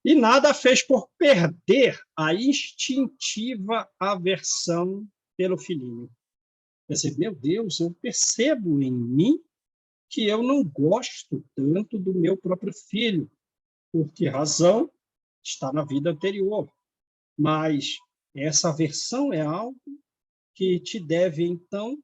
E nada fez por perder a instintiva aversão pelo filhinho. Quer dizer, meu Deus, eu percebo em mim que eu não gosto tanto do meu próprio filho. Por que razão? Está na vida anterior. Mas essa aversão é algo que te deve, então,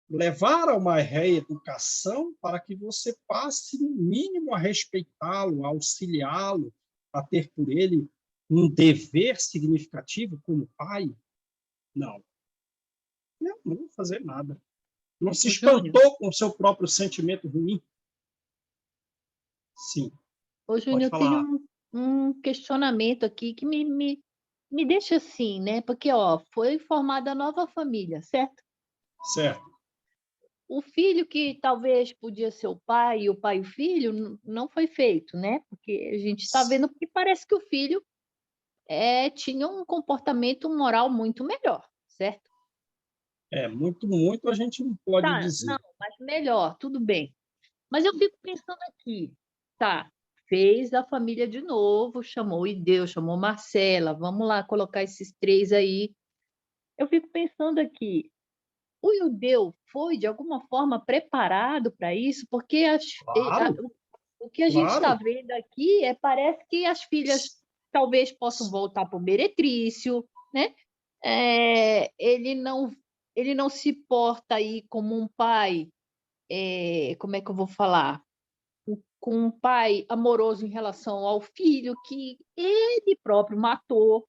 levar a uma reeducação para que você passe, no mínimo, a respeitá-lo, a auxiliá-lo, a ter por ele um dever significativo como pai. Não. Eu não vou fazer nada. Não se espantou com o seu próprio sentimento ruim? Sim. Ô, Júnior, eu tenho um questionamento aqui que me deixa assim, né? Porque, ó, foi formada a nova família, certo? Certo. o filho que talvez podia ser o pai e o pai e o filho não foi feito, né? Porque a gente está vendo que parece que o filho tinha um comportamento moral muito melhor, certo? Muito, muito a gente não pode Tá, dizer. não, mas melhor, tudo bem. Mas eu fico pensando aqui, tá, fez a família de novo, chamou o Ideu, chamou Marcela, vamos lá colocar esses três aí. Eu fico pensando aqui, o Ideu foi de alguma forma preparado para isso? Porque Claro, o que a gente está claro. vendo aqui parece que as filhas talvez possam voltar para o meretrício, né? Ele não se porta aí como um pai, como é que eu vou falar? Com um pai amoroso em relação ao filho que ele próprio matou.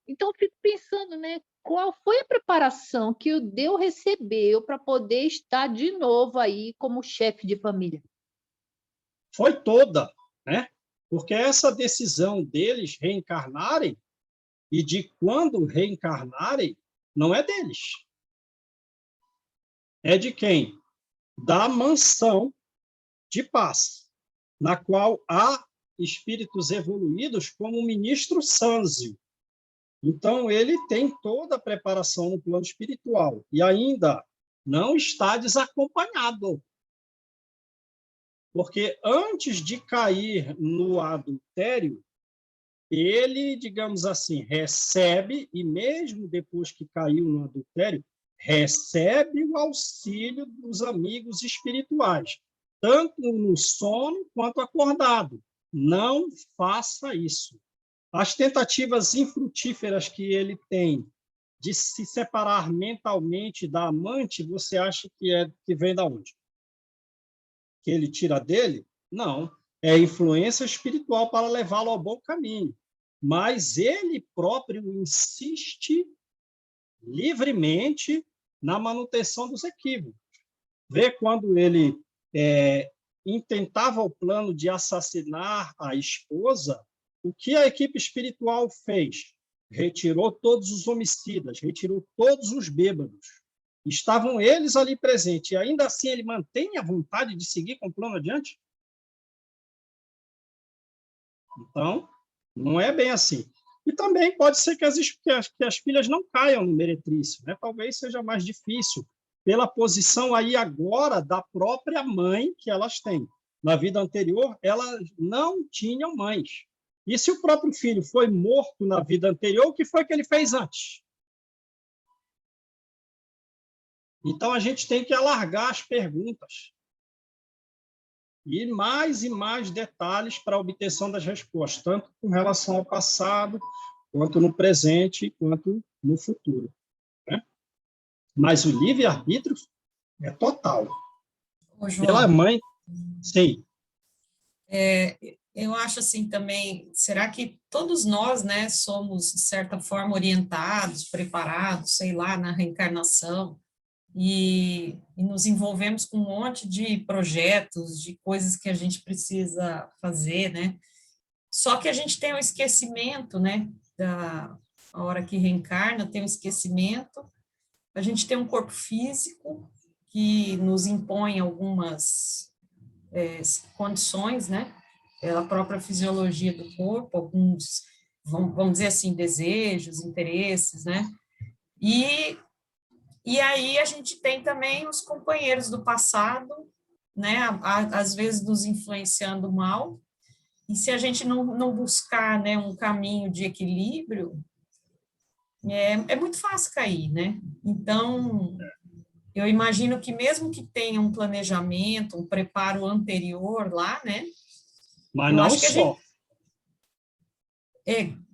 Então, eu fico pensando, né? Qual foi a preparação que o Deus recebeu para poder estar de novo aí como chefe de família? Foi toda, né? Porque essa decisão deles reencarnarem e de quando reencarnarem não é deles. É de quem? Da mansão de paz, na qual há espíritos evoluídos como o ministro Sanzio. Então, ele tem toda a preparação no plano espiritual e ainda não está desacompanhado. Porque antes de cair no adultério, ele, digamos assim, recebe, e mesmo depois que caiu no adultério, recebe o auxílio dos amigos espirituais, tanto no sono quanto acordado. Não faça isso. As tentativas infrutíferas que ele tem de se separar mentalmente da amante, você acha que vem da onde? Que ele tira dele? Não. É influência espiritual para levá-lo ao bom caminho. Mas ele próprio insiste livremente na manutenção dos equívocos. Vê quando ele intentava o plano de assassinar a esposa, o que a equipe espiritual fez? Retirou todos os homicidas, retirou todos os bêbados. Estavam eles ali presentes, e ainda assim ele mantém a vontade de seguir com o plano adiante? Então, não é bem assim. E também pode ser que as filhas não caiam no meretrício, né? Talvez seja mais difícil, pela posição aí agora da própria mãe que elas têm. Na vida anterior, elas não tinham mães. E se o próprio filho foi morto na vida anterior, o que foi que ele fez antes? Então, a gente tem que alargar as perguntas e mais detalhes para a obtenção das respostas, tanto com relação ao passado, quanto no presente, quanto no futuro. Né? Mas o livre-arbítrio é total. Ô, Pela João, mãe, sim. eu acho assim também, será que todos nós, né, somos, de certa forma, orientados, preparados, sei lá, na reencarnação, e nos envolvemos com um monte de projetos, de coisas que a gente precisa fazer, né? Só que a gente tem um esquecimento, né, da a hora que reencarna, tem um esquecimento, a gente tem um corpo físico que nos impõe algumas condições, né, pela própria fisiologia do corpo, alguns, vamos dizer assim, desejos, interesses, né, e, e aí a gente tem também os companheiros do passado, né, às vezes nos influenciando mal, e se a gente não buscar, né, um caminho de equilíbrio, é muito fácil cair, né? Então, eu imagino que mesmo que tenha um planejamento, um preparo anterior lá, né? Mas Eu não acho que só.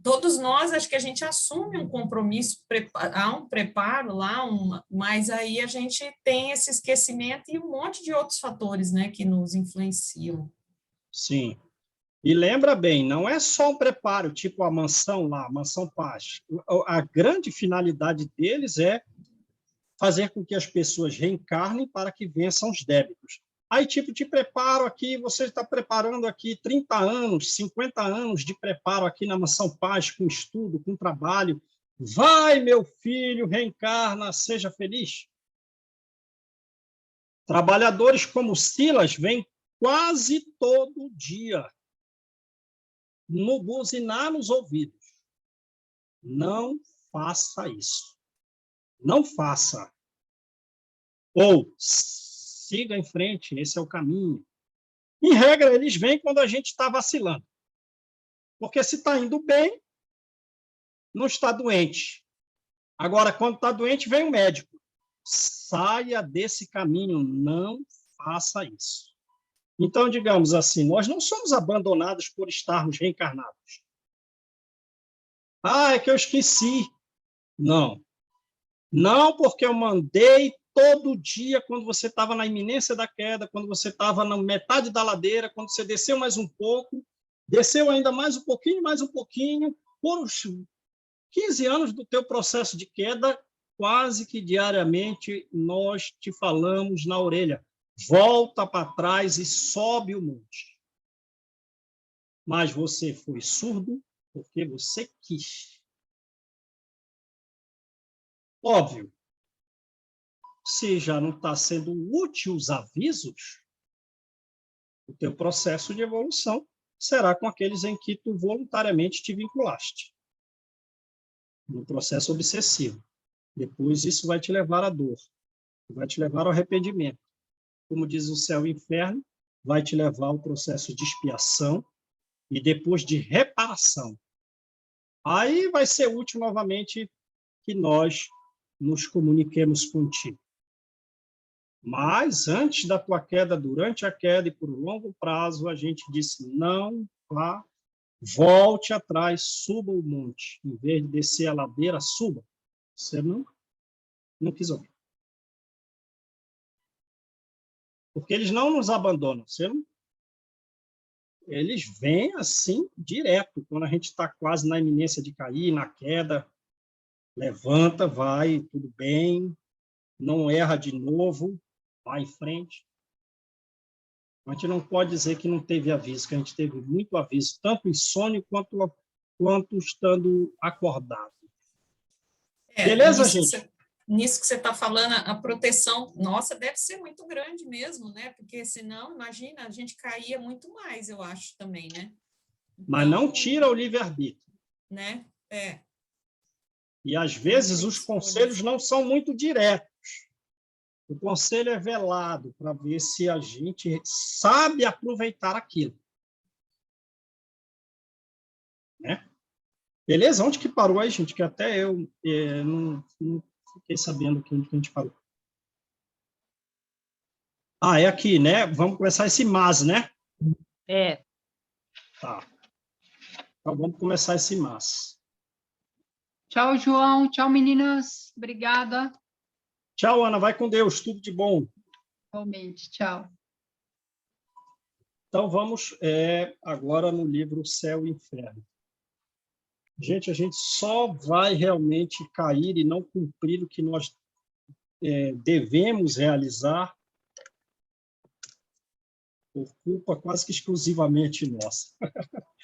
todos nós, acho que a gente assume um compromisso, há um preparo lá, mas aí a gente tem esse esquecimento e um monte de outros fatores, né, que nos influenciam. Sim. E lembra bem, não é só um preparo, tipo a mansão lá, a Mansão Paz. A grande finalidade deles é fazer com que as pessoas reencarnem para que vençam os débitos. Aí, tipo, te preparo aqui, você está preparando aqui 30 anos, 50 anos de preparo aqui na Mansão Paz, com estudo, com trabalho. Vai, meu filho, reencarna, seja feliz. Trabalhadores como Silas vêm quase todo dia no buzinar nos ouvidos. Não faça isso. Não faça. Ou siga em frente, esse é o caminho. Em regra, eles vêm quando a gente está vacilando. Porque se está indo bem, não está doente. Agora, quando está doente, vem o médico. Saia desse caminho, não faça isso. Então, digamos assim, nós não somos abandonados por estarmos reencarnados. Ah, é que eu esqueci. Não. Não, porque eu mandei todo dia, quando você estava na iminência da queda, quando você estava na metade da ladeira, quando você desceu mais um pouco, desceu ainda mais um pouquinho, por uns 15 anos do teu processo de queda, quase que diariamente nós te falamos na orelha, volta para trás e sobe o monte. Mas você foi surdo porque você quis. Óbvio, se já não está sendo útil os avisos, o teu processo de evolução será com aqueles em que tu voluntariamente te vinculaste, no processo obsessivo. Depois isso vai te levar à dor, vai te levar ao arrependimento. Como diz o céu e o inferno, vai te levar ao processo de expiação e depois de reparação. Aí vai ser útil novamente que nós nos comuniquemos contigo. Mas antes da tua queda, durante a queda e por longo prazo, a gente disse, não vá, volte atrás, suba o monte. Em vez de descer a ladeira, suba. Você não quis ouvir. Porque eles não nos abandonam. Eles vêm assim, direto. Quando a gente está quase na iminência de cair, na queda, levanta, vai, tudo bem, não erra de novo, vai em frente. A gente não pode dizer que não teve aviso, que a gente teve muito aviso, tanto em sonho quanto estando acordado. Beleza, gente? Nisso que você está falando, a proteção, nossa, deve ser muito grande mesmo, né? Porque senão, imagina, a gente caía muito mais, eu acho, também, né? Então, mas não tira o livre-arbítrio. Né? E, às vezes, os conselhos não são muito diretos. O conselho é velado para ver se a gente sabe aproveitar aquilo. Né? Beleza? Onde que parou aí, gente? Que até eu não fiquei sabendo onde que a gente parou. Ah, é aqui, né? Vamos começar esse mas, né? É. Tá. Então, vamos começar esse mas. Tchau, João. Tchau, meninas. Obrigada. Tchau, Ana. Vai com Deus. Tudo de bom. Igualmente. Tchau. Então, vamos agora no livro Céu e Inferno. Gente, a gente só vai realmente cair e não cumprir o que nós devemos realizar por culpa quase que exclusivamente nossa.